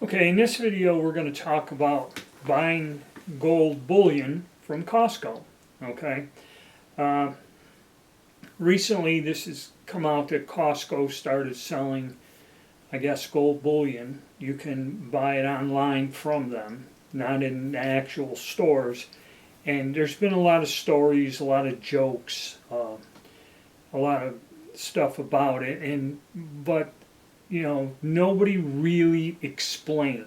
Okay, in this video we're going to talk about buying gold bullion from Costco. Okay, uh, recently this has come out that Costco started selling, I guess, gold bullion. You can buy it online from them, not in actual stores. And there's been a lot of stories, a lot of jokes, a lot of stuff about it, but nobody really explained.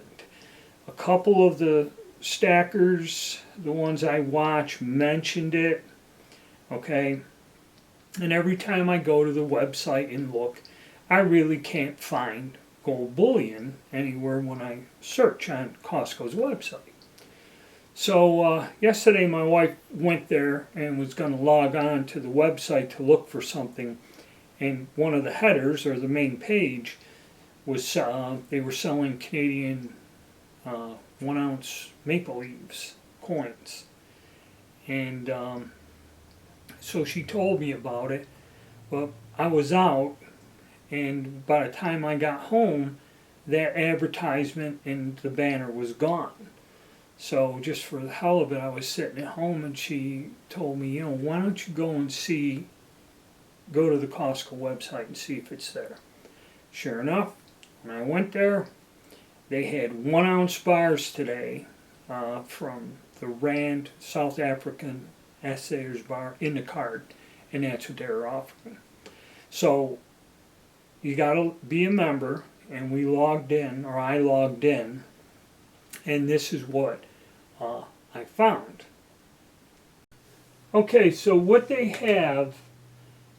A couple of the stackers, the ones I watch, mentioned it, okay? And every time I go to the website and look, I really can't find gold bullion anywhere when I search on Costco's website. So yesterday my wife went there and was going to log on to the website to look for something, and one of the headers, or the main page, was they were selling Canadian 1 ounce maple leaves coins. And so she told me about it, but I was out, and by the time I got home, that advertisement and the banner was gone. So just for the hell of it, I was sitting at home, and she told me, why don't you go to the Costco website and see if it's there. Sure enough, when I went there, they had 1 ounce bars today from the Rand South African Assayers bar in the card, and that's what they were offering. So you got to be a member, and we logged in, or I logged in, and this is what I found. Okay, so what they have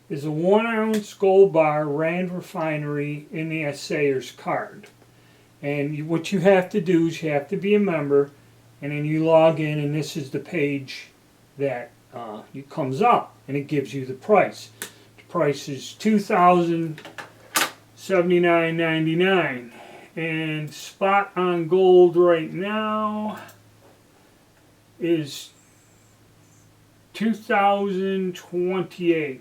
is a 1 ounce gold bar Rand Refinery in the Assayers card. And what you have to do is you have to be a member, and then you log in, and this is the page that it comes up, and it gives you the price. The price is $2,079.99, and spot on gold right now is $2,028.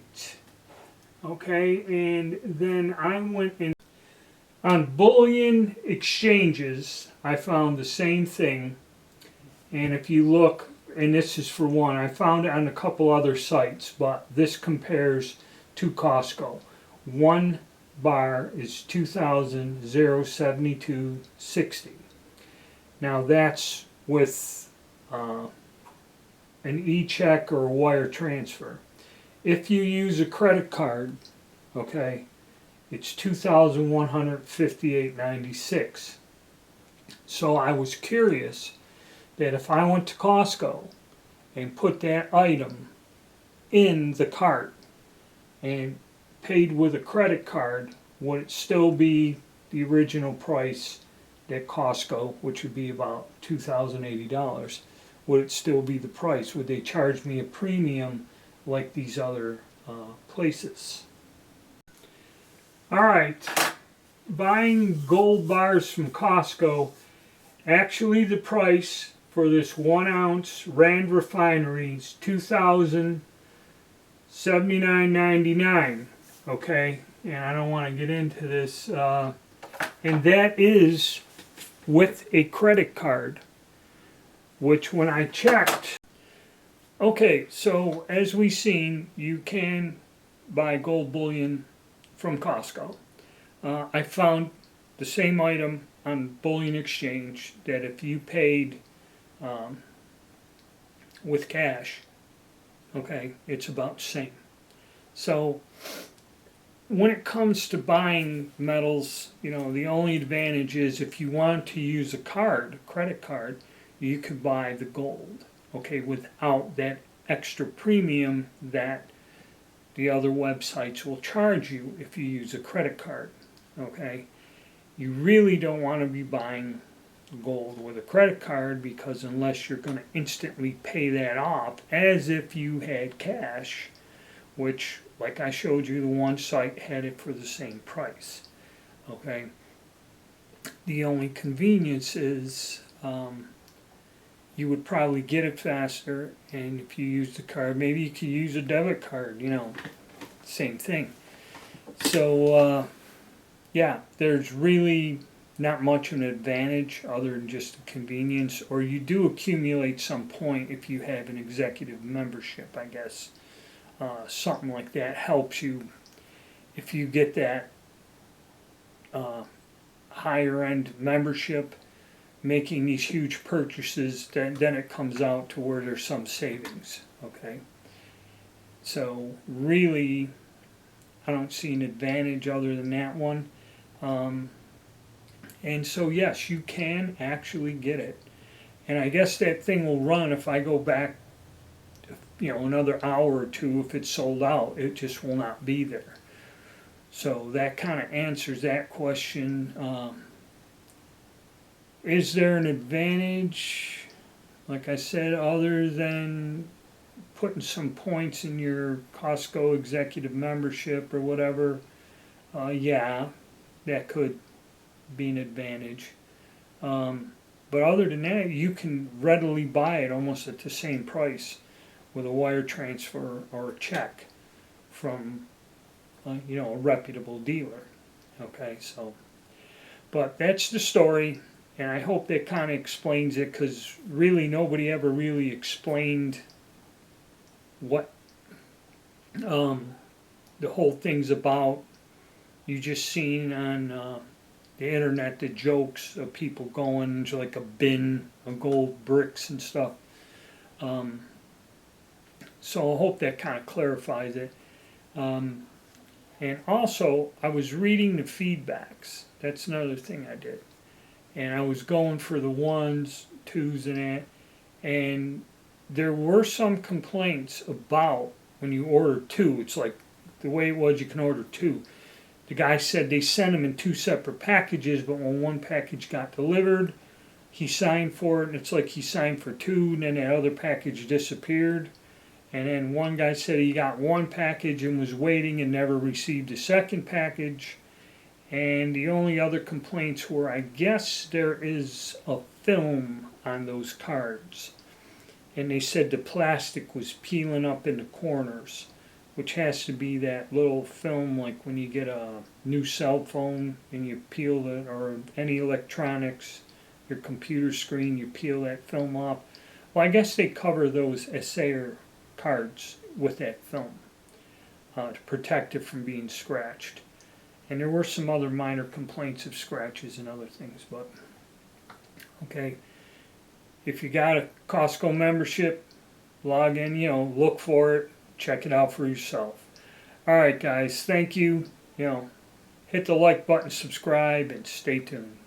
Okay, and then I went in on bullion exchanges. I found the same thing, and if you look, and this is for one, I found it on a couple other sites, but this compares to Costco. One bar is $2,072.60. Now that's with an e-check or a wire transfer. If you use a credit card, okay, it's $2,158.96. So I was curious that if I went to Costco and put that item in the cart and paid with a credit card, would it still be the original price at Costco, which would be about $2,080? Would it still be the price? Would they charge me a premium like these other places? Alright, buying gold bars from Costco, actually the price for this 1 ounce Rand Refinery is $2,079.99. Okay, and I don't want to get into this, and that is with a credit card, which when I checked, okay, so as we've seen, you can buy gold bullion from Costco. I found the same item on Bullion Exchange, that if you paid with cash, okay, it's about the same. So when it comes to buying metals, the only advantage is if you want to use a credit card, you could buy the gold, okay, without that extra premium that the other websites will charge you if you use a credit card, okay. You really don't want to be buying gold with a credit card, because unless you're going to instantly pay that off as if you had cash, which, like I showed you, the one site had it for the same price, okay. The only convenience is you would probably get it faster, and if you use the card, maybe you could use a debit card, same thing. So yeah, there's really not much of an advantage other than just the convenience, or you do accumulate some point if you have an executive membership, I guess. Something like that helps you if you get that higher end membership, making these huge purchases, then it comes out to where there's some savings, okay? So really, I don't see an advantage other than that one. And so yes, you can actually get it. And I guess that thing will run if I go back, another hour or two. If it's sold out, it just will not be there. So that kind of answers that question. Is there an advantage, like I said, other than putting some points in your Costco executive membership or whatever? Yeah, that could be an advantage. But other than that, you can readily buy it almost at the same price with a wire transfer or a check from a reputable dealer. Okay, so, but that's the story, and I hope that kind of explains it, because really nobody ever really explained what the whole thing's about. You just seen on the internet the jokes of people going to like a bin of gold bricks and stuff. So I hope that kind of clarifies it. And also, I was reading the feedbacks. That's another thing I did. And I was going for the 1s, 2s, and that. And there were some complaints about when you order 2. It's like the way it was, you can order 2. The guy said they sent them in 2 separate packages, but when one package got delivered, he signed for it, and it's like he signed for 2, and then that other package disappeared. And then one guy said he got 1 package and was waiting and never received a 2nd package. And the only other complaints were, I guess there is a film on those cards. And they said the plastic was peeling up in the corners, which has to be that little film like when you get a new cell phone and you peel it, or any electronics, your computer screen, you peel that film off. Well, I guess they cover those Acer cards with that film to protect it from being scratched. And there were some other minor complaints of scratches and other things, but okay. If you got a Costco membership, log in, look for it, check it out for yourself. All right, guys, thank you. Hit the like button, subscribe, and stay tuned.